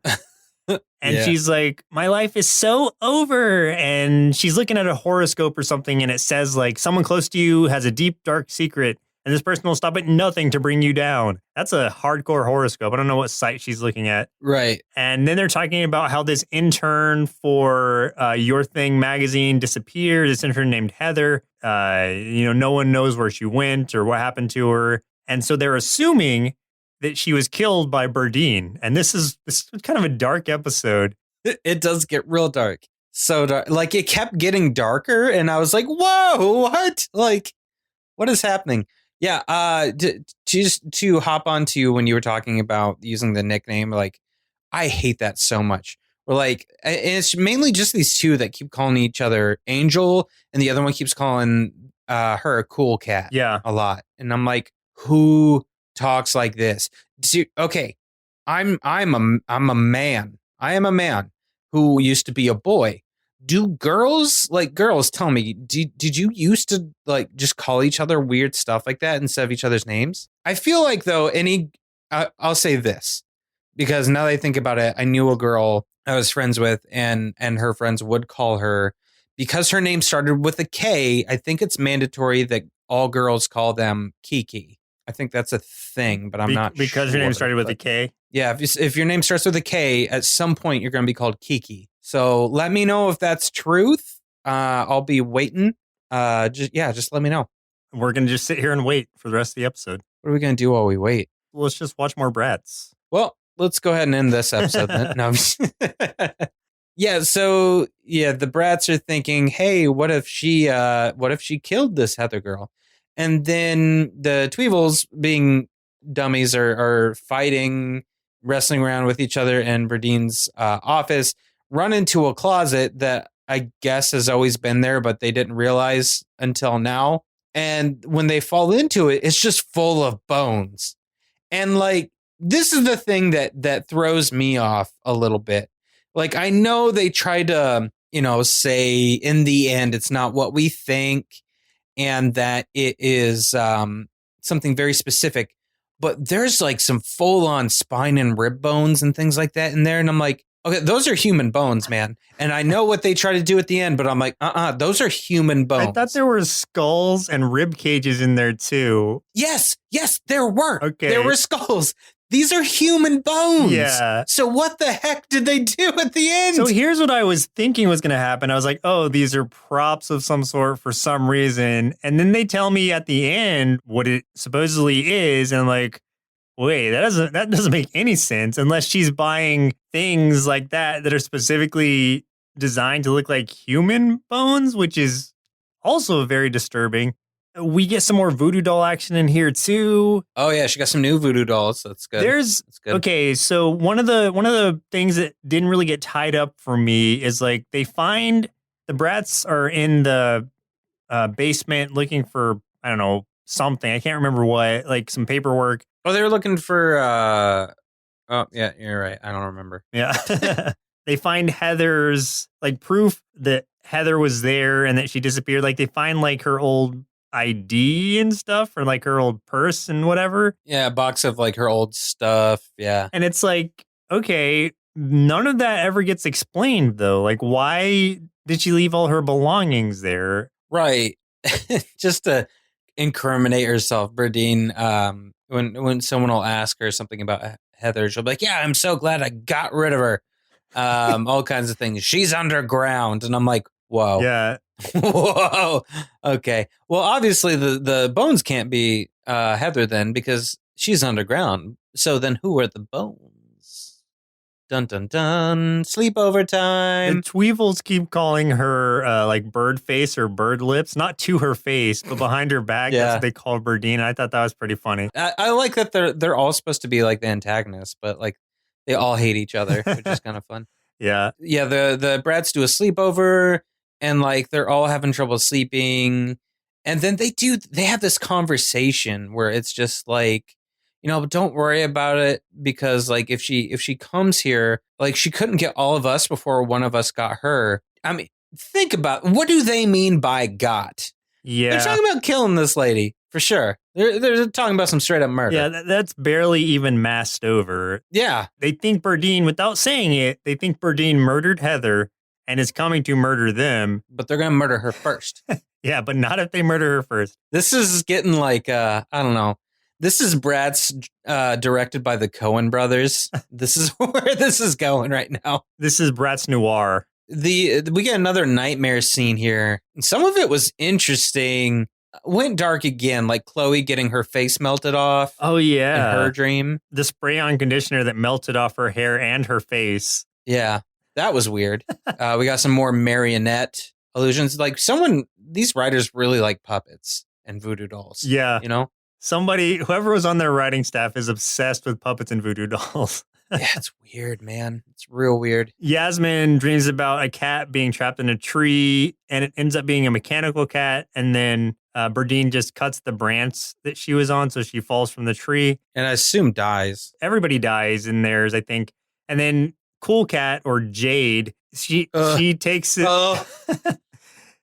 Speaker 2: And she's like, my life is so over. And she's looking at a horoscope or something, and it says, like, someone close to you has a deep, dark secret, and this person will stop at nothing to bring you down. That's a hardcore horoscope. I don't know what site she's looking at.
Speaker 3: Right.
Speaker 2: And then they're talking about how this intern for Your Thing magazine disappeared. This intern named Heather. No one knows where she went or what happened to her. And so they're assuming that she was killed by Burdine. And this is kind of a dark episode.
Speaker 3: It does get real dark. So dark. Like, it kept getting darker, and I was like, whoa, what? Like, what is happening? Yeah, just to hop onto you when you were talking about using the nickname, like, I hate that so much. We're like, and it's mainly just these two that keep calling each other Angel, and the other one keeps calling her a cool cat.
Speaker 2: Yeah.
Speaker 3: A lot. And I'm like, who talks like this? Okay, I'm a man. I am a man who used to be a boy. Do girls tell me, did you used to like just call each other weird stuff like that instead of each other's names? I feel like though I'll say this, because now that I think about it, I knew a girl I was friends with, and her friends would call her, because her name started with a K. I think it's mandatory that all girls call them Kiki. I think that's a thing, but I'm not
Speaker 2: because
Speaker 3: sure.
Speaker 2: your name started with a K?
Speaker 3: Yeah, if your name starts with a K, at some point you're going to be called Kiki. So let me know if that's truth. I'll be waiting. Just let me know.
Speaker 2: We're going to just sit here and wait for the rest of the episode.
Speaker 3: What are we going to do while we wait?
Speaker 2: Let's just watch more Bratz.
Speaker 3: Well, let's go ahead and end this episode then. No, so the Bratz are thinking, hey, what if she killed this Heather girl? And then the Tweevils, being dummies, are fighting, wrestling around with each other in Berdine's office, run into a closet that I guess has always been there, but they didn't realize until now. And when they fall into it, it's just full of bones. And like, this is the thing that throws me off a little bit. Like, I know they try to, say in the end, it's not what we think, and that it is something very specific, but there's like some full on spine and rib bones and things like that in there. And I'm like, okay, those are human bones, man. And I know what they try to do at the end, but I'm like, those are human bones.
Speaker 2: I thought there were skulls and rib cages in there too.
Speaker 3: Yes, there were.
Speaker 2: Okay.
Speaker 3: There were skulls. These are human bones.
Speaker 2: Yeah.
Speaker 3: So what the heck did they do at the end?
Speaker 2: So here's what I was thinking was going to happen. I was like, oh, these are props of some sort for some reason. And then they tell me at the end what it supposedly is. And I'm like, wait, that doesn't make any sense unless she's buying things like that are specifically designed to look like human bones, which is also very disturbing. We get some more voodoo doll action in here too.
Speaker 3: Oh yeah, she got some new voodoo dolls. That's good. That's good.
Speaker 2: Okay, so one of the things that didn't really get tied up for me is like they find the Bratz are in the basement looking for, I don't know, something. I can't remember what, like some paperwork.
Speaker 3: Oh, they were looking for oh yeah, you're right. I don't remember.
Speaker 2: Yeah. They find Heather's like proof that Heather was there and that she disappeared. Like they find like her old ID and stuff, or like her old purse and whatever.
Speaker 3: Yeah, a box of like her old stuff. Yeah.
Speaker 2: And it's like, okay, none of that ever gets explained though. Like, why did she leave all her belongings there?
Speaker 3: Right. Just to incriminate herself, Berdine, when someone will ask her something about Heather, she'll be like, yeah, I'm so glad I got rid of her. All kinds of things. She's underground. And I'm like, whoa.
Speaker 2: Yeah.
Speaker 3: Whoa. Okay. Well, obviously the bones can't be Heather then, because she's underground. So then who are the bones? Dun dun dun. Sleepover
Speaker 2: The
Speaker 3: time.
Speaker 2: Tweevils keep calling her like bird face or bird lips, not to her face, but behind her back.
Speaker 3: Yeah.
Speaker 2: That's what they call Berdine. I thought that was pretty funny.
Speaker 3: I like that they're all supposed to be like the antagonists, but like they all hate each other, which is kind of fun.
Speaker 2: Yeah.
Speaker 3: Yeah, the Bratz do a sleepover, and like they're all having trouble sleeping, and then they have this conversation where it's just like, don't worry about it, because like if she comes here, like she couldn't get all of us before one of us got her. I mean, think about, what do they mean by got?
Speaker 2: Yeah.
Speaker 3: They're talking about killing this lady for sure. They're talking about some straight up murder.
Speaker 2: Yeah, that's barely even masked over.
Speaker 3: Yeah.
Speaker 2: They think Berdine, without saying it, they think Berdine murdered Heather and is coming to murder them.
Speaker 3: But they're going to murder her first.
Speaker 2: Yeah, but not if they murder her first.
Speaker 3: This is getting like, I don't know. This is Bratz directed by the Coen brothers. This is where this is going right now.
Speaker 2: This is Bratz Noir.
Speaker 3: We get another nightmare scene here. Some of it was interesting. Went dark again, like Chloe getting her face melted off.
Speaker 2: Oh, yeah.
Speaker 3: In her dream.
Speaker 2: The spray-on conditioner that melted off her hair and her face.
Speaker 3: Yeah, that was weird. We got some more marionette illusions. Like these writers really like puppets and voodoo dolls.
Speaker 2: Yeah. Whoever was on their writing staff is obsessed with puppets and voodoo dolls.
Speaker 3: Yeah, it's weird, man. It's real weird.
Speaker 2: Yasmin dreams about a cat being trapped in a tree, and it ends up being a mechanical cat. And then Berdine just cuts the branch that she was on, so she falls from the tree.
Speaker 3: And I assume dies.
Speaker 2: Everybody dies in theirs, I think. And then Cool Cat, or Jade, she takes it.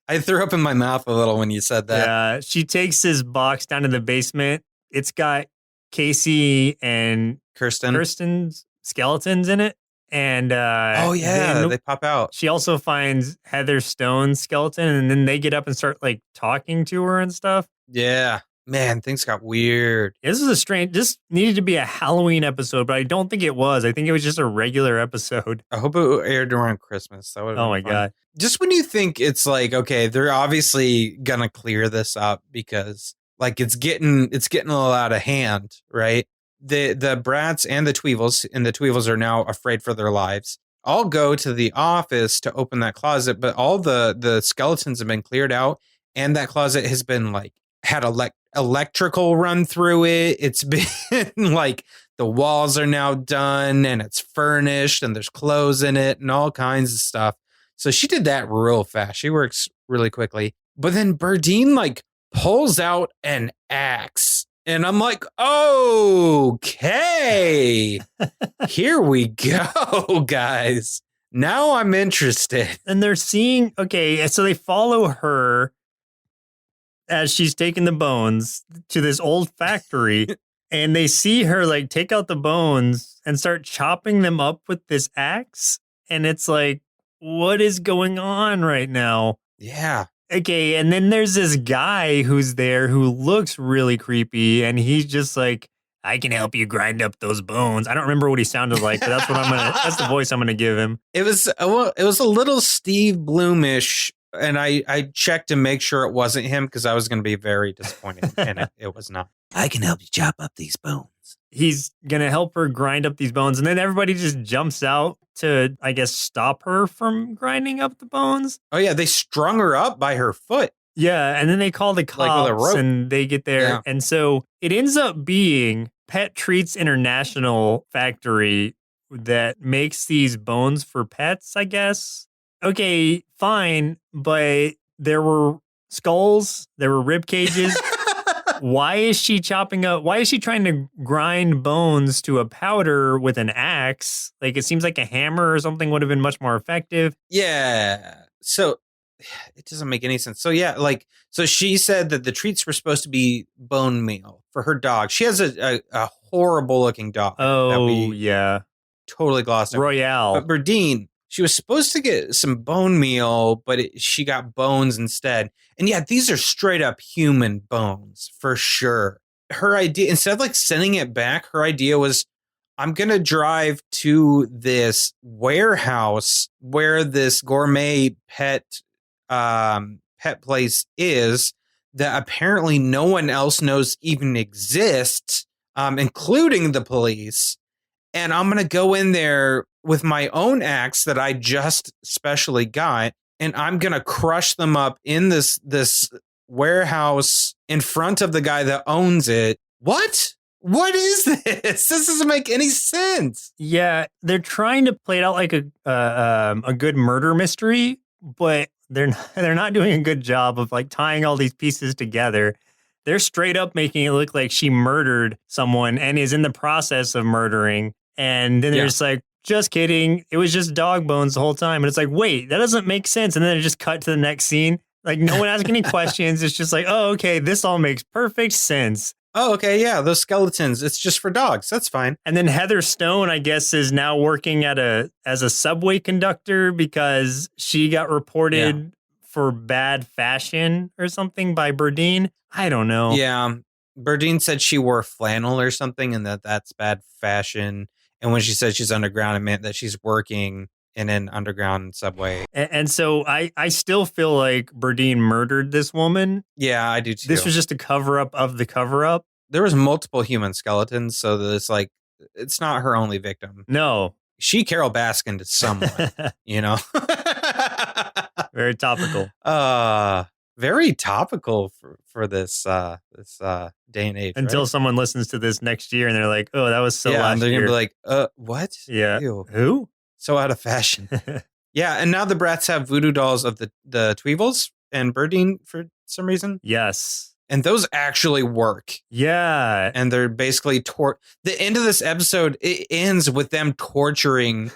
Speaker 3: I threw up in my mouth a little when you said that.
Speaker 2: Yeah, she takes this box down to the basement. It's got Casey and Kirsten's skeletons in it. And
Speaker 3: they pop out.
Speaker 2: She also finds Heather Stone's skeleton, and then they get up and start like talking to her and stuff.
Speaker 3: Yeah. Man, things got weird.
Speaker 2: This needed to be a Halloween episode, but I don't think it was. I think it was just a regular episode.
Speaker 3: I hope it aired around Christmas. That would.
Speaker 2: Oh my God.
Speaker 3: Just when you think it's like, okay, they're obviously gonna clear this up because like it's getting a little out of hand, right? The Bratz and the Tweevils are now afraid for their lives. All go to the office to open that closet, but all the skeletons have been cleared out, and that closet has been like had electrical run through it. It's been like the walls are now done and it's furnished and there's clothes in it and all kinds of stuff. So she did that real fast. She works really quickly. But then Berdine like pulls out an axe. And I'm like, okay, here we go, guys. Now I'm interested.
Speaker 2: And they're seeing, so they follow her as she's taking the bones to this old factory. And they see her like take out the bones and start chopping them up with this axe. And it's like, what is going on right now?
Speaker 3: Yeah.
Speaker 2: Okay, and then there's this guy who's there who looks really creepy, and he's just like, I can help you grind up those bones. I don't remember what he sounded like, but that's the voice I'm gonna give him.
Speaker 3: It was a little Steve Bloomish, and I checked to make sure it wasn't him because I was gonna be very disappointed, and it was not. I can help you chop up these bones.
Speaker 2: He's gonna help her grind up these bones, and then everybody just jumps out to, I guess, stop her from grinding up the bones.
Speaker 3: Oh yeah, they strung her up by her foot.
Speaker 2: Yeah, and then they call the cops, and they get there.
Speaker 3: Yeah.
Speaker 2: And so it ends up being Pet Treats International factory that makes these bones for pets, I guess. Okay, fine, but there were skulls, there were rib cages. Why is she trying to grind bones to a powder with an axe? Like, it seems like a hammer or something would have been much more effective.
Speaker 3: Yeah. So it doesn't make any sense. So yeah, so she said that the treats were supposed to be bone meal for her dog. She has a horrible looking dog.
Speaker 2: Oh, yeah.
Speaker 3: Totally glossed over.
Speaker 2: Royale.
Speaker 3: But Berdine, she was supposed to get some bone meal, but she got bones instead. And yeah, these are straight up human bones for sure. Her idea, instead of like sending it back, her idea was, I'm going to drive to this warehouse where this gourmet pet place is that apparently no one else knows even exists, including the police. And I'm going to go in there with my own axe that I just specially got, and I'm going to crush them up in this warehouse in front of the guy that owns it. What? What is this? This doesn't make any sense.
Speaker 2: Yeah, they're trying to play it out like a good murder mystery, but they're not doing a good job of like tying all these pieces together. They're straight up making it look like she murdered someone and is in the process of murdering. And then they're just like, just kidding. It was just dog bones the whole time. And it's like, wait, that doesn't make sense. And then it just cut to the next scene. Like no one asking any questions. It's just like, oh, okay, this all makes perfect sense.
Speaker 3: Oh, okay, yeah, those skeletons. It's just for dogs. That's fine.
Speaker 2: And then Heather Stone, I guess, is now working as a subway conductor because she got reported for bad fashion or something by Burdine. I don't know.
Speaker 3: Yeah, Burdine said she wore flannel or something, and that's bad fashion. And when she said she's underground, it meant that she's working in an underground subway.
Speaker 2: And so I still feel like Burdine murdered this woman.
Speaker 3: Yeah, I do too.
Speaker 2: This was just a cover-up of the cover-up.
Speaker 3: There was multiple human skeletons, so that it's not her only victim.
Speaker 2: No.
Speaker 3: She Carol Baskined someone, you know?
Speaker 2: Very topical.
Speaker 3: Very topical for this day and age.
Speaker 2: Until someone listens to this next year and they're like, oh, that was so last
Speaker 3: and they're
Speaker 2: year.
Speaker 3: going to be like, what?
Speaker 2: Yeah.
Speaker 3: Ew.
Speaker 2: Who?
Speaker 3: So out of fashion. Yeah, and now the Bratz have voodoo dolls of the Tweevils and Burdine for some reason.
Speaker 2: Yes.
Speaker 3: And those actually work.
Speaker 2: Yeah.
Speaker 3: And they're basically the end of this episode, it ends with them torturing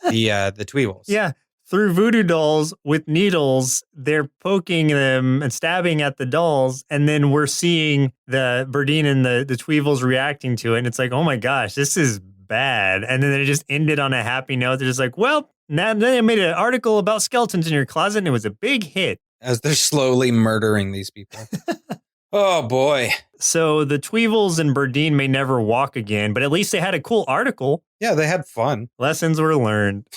Speaker 3: the Tweevils.
Speaker 2: Yeah. Through voodoo dolls with needles, they're poking them and stabbing at the dolls. And then we're seeing the Burdine and the Tweevils reacting to it. And it's like, oh my gosh, this is bad. And then it just ended on a happy note. They're just like, well, now they made an article about skeletons in your closet and it was a big hit.
Speaker 3: As they're slowly murdering these people. Oh boy.
Speaker 2: So the Tweevils and Burdine may never walk again, but at least they had a cool article.
Speaker 3: Yeah, they had fun.
Speaker 2: Lessons were learned.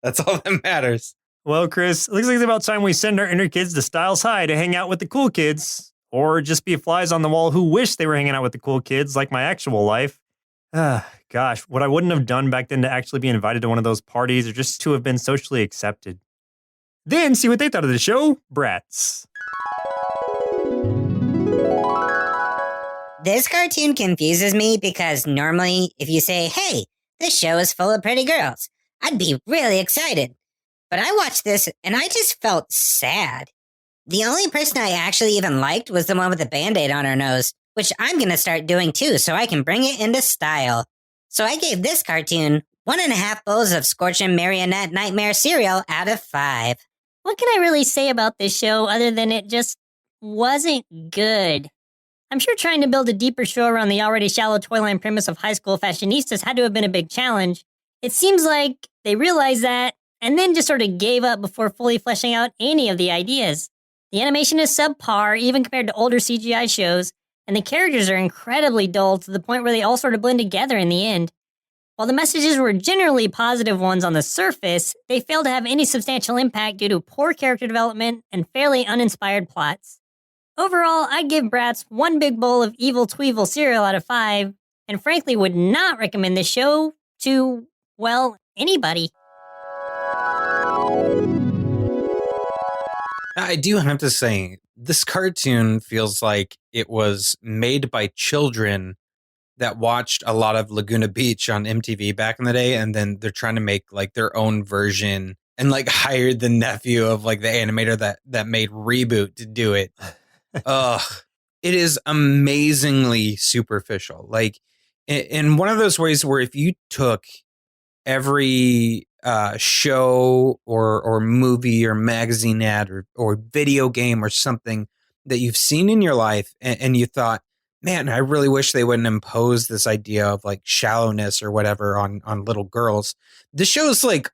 Speaker 3: That's all that matters.
Speaker 2: Well, Chris, looks like it's about time we send our inner kids to Styles High to hang out with the cool kids, or just be flies on the wall who wish they were hanging out with the cool kids, like my actual life. Gosh, what I wouldn't have done back then to actually be invited to one of those parties or just to have been socially accepted. Then see what they thought of the show, Bratz.
Speaker 4: This cartoon confuses me because normally if you say, hey, this show is full of pretty girls, I'd be really excited. But I watched this and I just felt sad. The only person I actually even liked was the one with the Band-Aid on her nose, which I'm going to start doing too so I can bring it into style. So I gave this cartoon 1.5 bowls of Scorchin' Marionette Nightmare cereal out of 5.
Speaker 5: What can I really say about this show other than it just wasn't good? I'm sure trying to build a deeper show around the already shallow toyline premise of high school fashionistas had to have been a big challenge. It seems like they realized that and then just sort of gave up before fully fleshing out any of the ideas. The animation is subpar even compared to older CGI shows, and the characters are incredibly dull to the point where they all sort of blend together in the end. While the messages were generally positive ones on the surface, they failed to have any substantial impact due to poor character development and fairly uninspired plots. Overall, I'd give Bratz 1 big bowl of evil Tweevil cereal out of 5, and frankly would not recommend this show to, well, anybody.
Speaker 3: I do have to say, this cartoon feels like it was made by children that watched a lot of Laguna Beach on MTV back in the day, and then they're trying to make like their own version and like hired the nephew of like the animator that made Reboot to do it. Ugh. It is amazingly superficial. Like in one of those ways where if you took every show or movie or magazine ad or video game or something that you've seen in your life and you thought, man, I really wish they wouldn't impose this idea of like shallowness or whatever on little girls. This show is like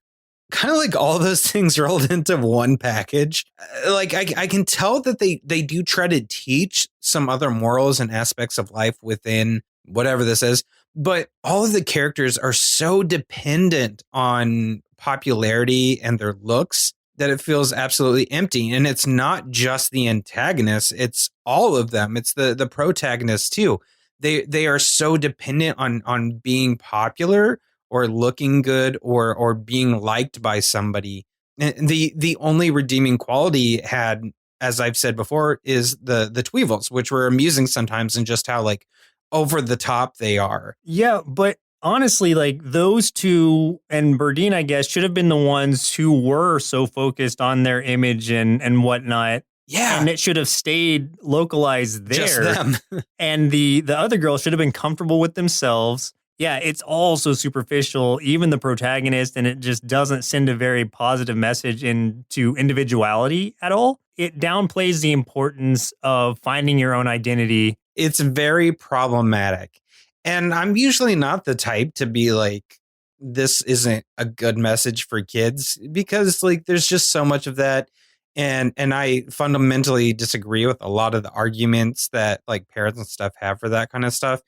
Speaker 3: kind of like all those things rolled into one package. Like I can tell that they do try to teach some other morals and aspects of life within whatever this is, but all of the characters are so dependent on popularity and their looks that it feels absolutely empty. And it's not just the antagonists, it's all of them. It's the protagonists too. They are so dependent on being popular or looking good or being liked by somebody. And the only redeeming quality it had, as I've said before, is the Tweevils, which were amusing sometimes, and just how like over the top they are.
Speaker 2: Yeah, but honestly, like those two and Burdine, I guess, should have been the ones who were so focused on their image and whatnot.
Speaker 3: Yeah.
Speaker 2: And it should have stayed localized there.
Speaker 3: Just them.
Speaker 2: And the other girl should have been comfortable with themselves. Yeah, it's all so superficial, even the protagonist, and it just doesn't send a very positive message into individuality at all. It downplays the importance of finding your own identity.
Speaker 3: It's very problematic. And I'm usually not the type to be like, this isn't a good message for kids, because like there's just so much of that. And I fundamentally disagree with a lot of the arguments that like parents and stuff have for that kind of stuff.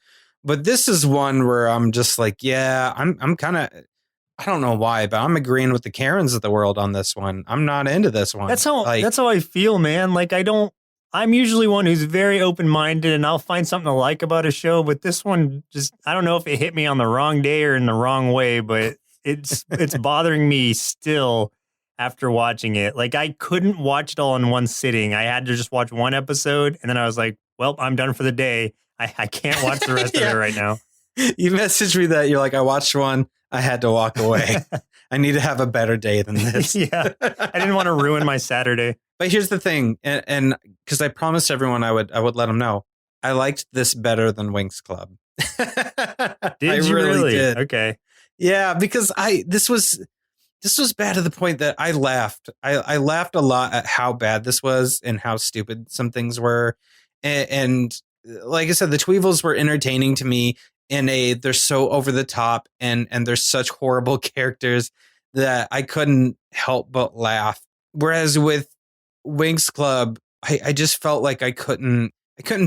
Speaker 3: But this is one where I'm just like, yeah, I'm kind of, I don't know why, but I'm agreeing with the Karens of the world on this one. I'm not into this one.
Speaker 2: That's how I feel, man. Like I'm usually one who's very open-minded and I'll find something to like about a show, but this one just, I don't know if it hit me on the wrong day or in the wrong way, but it's bothering me still after watching it. Like I couldn't watch it all in one sitting. I had to just watch one episode and then I was like, well, I'm done for the day. I can't watch the rest of it right now.
Speaker 3: You messaged me that you're like, I watched one, I had to walk away. I need to have a better day than this.
Speaker 2: Yeah, I didn't want to ruin my Saturday.
Speaker 3: But here's the thing, and because I promised everyone I would let them know, I liked this better than Winx Club.
Speaker 2: Did you really?
Speaker 3: Did.
Speaker 2: Okay.
Speaker 3: Yeah, because this was bad to the point that I laughed. I laughed a lot at how bad this was and how stupid some things were. And like I said, the Tweevils were entertaining to me they're so over the top and they're such horrible characters that I couldn't help but laugh. Whereas with Winx Club, I just felt like I couldn't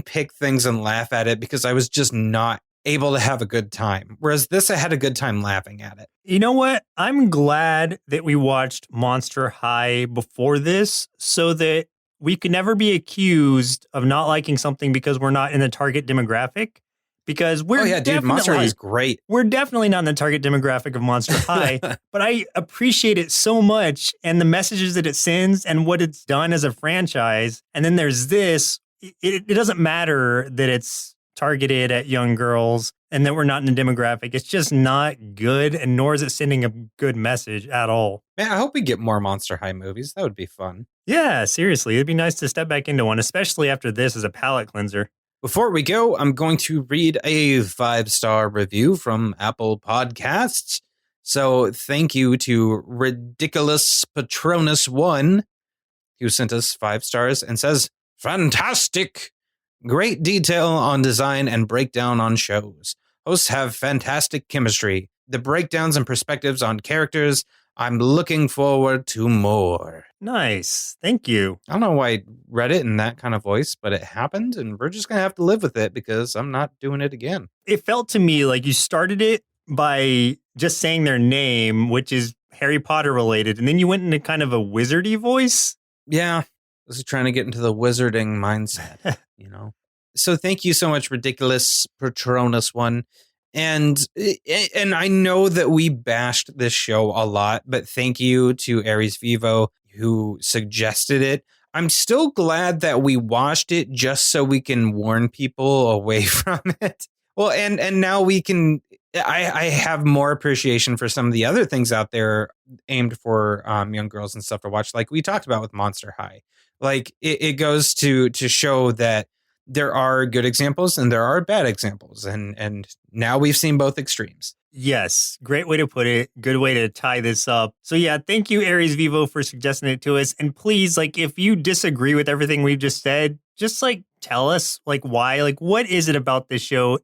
Speaker 3: pick things and laugh at it because I was just not able to have a good time. Whereas this, I had a good time laughing at it.
Speaker 2: You know what? I'm glad that we watched Monster High before this so that we could never be accused of not liking something because we're not in the target demographic. Because
Speaker 3: Monster High is great.
Speaker 2: We're definitely not in the target demographic of Monster High, but I appreciate it so much and the messages that it sends and what it's done as a franchise. And then there's this. It doesn't matter that it's targeted at young girls and that we're not in the demographic. It's just not good, and nor is it sending a good message at all.
Speaker 3: Man, I hope we get more Monster High movies. That would be fun.
Speaker 2: Yeah, seriously. It'd be nice to step back into one, especially after this as a palate cleanser.
Speaker 3: Before we go, I'm going to read a 5-star review from Apple Podcasts. So thank you to Ridiculous Patronus 1, who sent us 5 stars and says, fantastic! Great detail on design and breakdown on shows. Hosts have fantastic chemistry. The breakdowns and perspectives on characters, I'm looking forward to more.
Speaker 2: Nice. Thank you.
Speaker 3: I don't know why I read it in that kind of voice, but it happened, and we're just going to have to live with it because I'm not doing it again.
Speaker 2: It felt to me like you started it by just saying their name, which is Harry Potter related, and then you went into kind of a wizardy voice.
Speaker 3: Yeah. This is trying to get into the wizarding mindset, you know? So thank you so much, Ridiculous Patronus 1. And I know that we bashed this show a lot, but thank you to Aries Vivo who suggested it. I'm still glad that we watched it just so we can warn people away from it. Well, and now we can, I have more appreciation for some of the other things out there aimed for young girls and stuff to watch, like we talked about with Monster High. Like it goes to show that there are good examples and there are bad examples. And now we've seen both extremes.
Speaker 2: Yes. Great way to put it. Good way to tie this up. So yeah, thank you, Aries Vivo, for suggesting it to us. And please, like, if you disagree with everything we've just said, just like tell us like why, like, what is it about this show?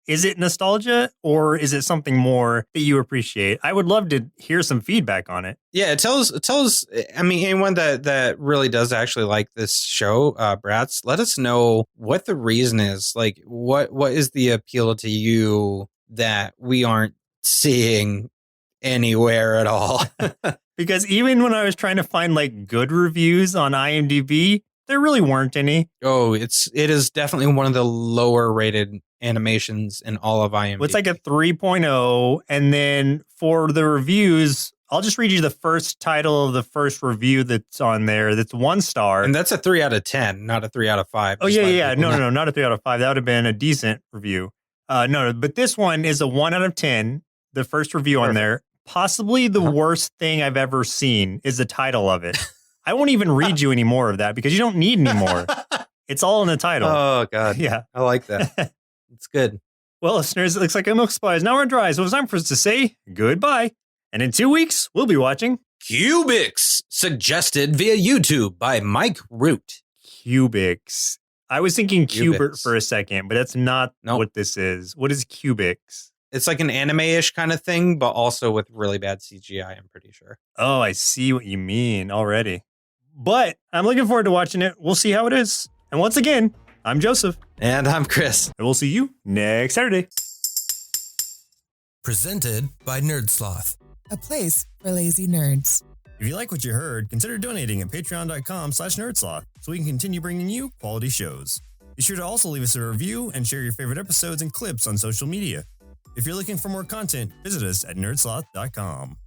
Speaker 2: Is it nostalgia or is it something more that you appreciate? I would love to hear some feedback on it.
Speaker 3: Yeah, tell us. I mean, anyone that really does actually like this show, Bratz, let us know what the reason is. Like, what is the appeal to you that we aren't seeing anywhere at all?
Speaker 2: Because even when I was trying to find like good reviews on IMDb, there really weren't any.
Speaker 3: Oh, it is definitely one of the lower rated animations in all of IMDb.
Speaker 2: It's like a 3.0. And then for the reviews, I'll just read you the first title of the first review that's on there. That's 1 star.
Speaker 3: And that's a 3 out of 10, not a 3 out of 5.
Speaker 2: Oh, yeah. No, not a 3 out of 5. That would have been a decent review. No, but this one is a 1 out of 10. The first review on there. Possibly the worst thing I've ever seen is the title of it. I won't even read you any more of that because you don't need any more. It's all in the title.
Speaker 3: Oh, God.
Speaker 2: Yeah.
Speaker 3: I like that. It's good.
Speaker 2: Well, listeners, it looks like our milk supply is now run dry, so it's time for us to say goodbye. And in 2 weeks, we'll be watching
Speaker 3: Cubics, suggested via YouTube by Mike Root.
Speaker 2: Cubics. I was thinking Cubert
Speaker 3: Cubics.
Speaker 2: for a second, but that's not what this is. What is Cubics?
Speaker 3: It's like an anime-ish kind of thing, but also with really bad CGI, I'm pretty sure.
Speaker 2: Oh, I see what you mean already. But I'm looking forward to watching it. We'll see how it is. And once again, I'm Joseph.
Speaker 3: And I'm Chris.
Speaker 2: And we'll see you next Saturday.
Speaker 6: Presented by Nerdsloth.
Speaker 7: A place for lazy nerds.
Speaker 6: If you like what you heard, consider donating at patreon.com/nerdsloth so we can continue bringing you quality shows. Be sure to also leave us a review and share your favorite episodes and clips on social media. If you're looking for more content, visit us at nerdsloth.com.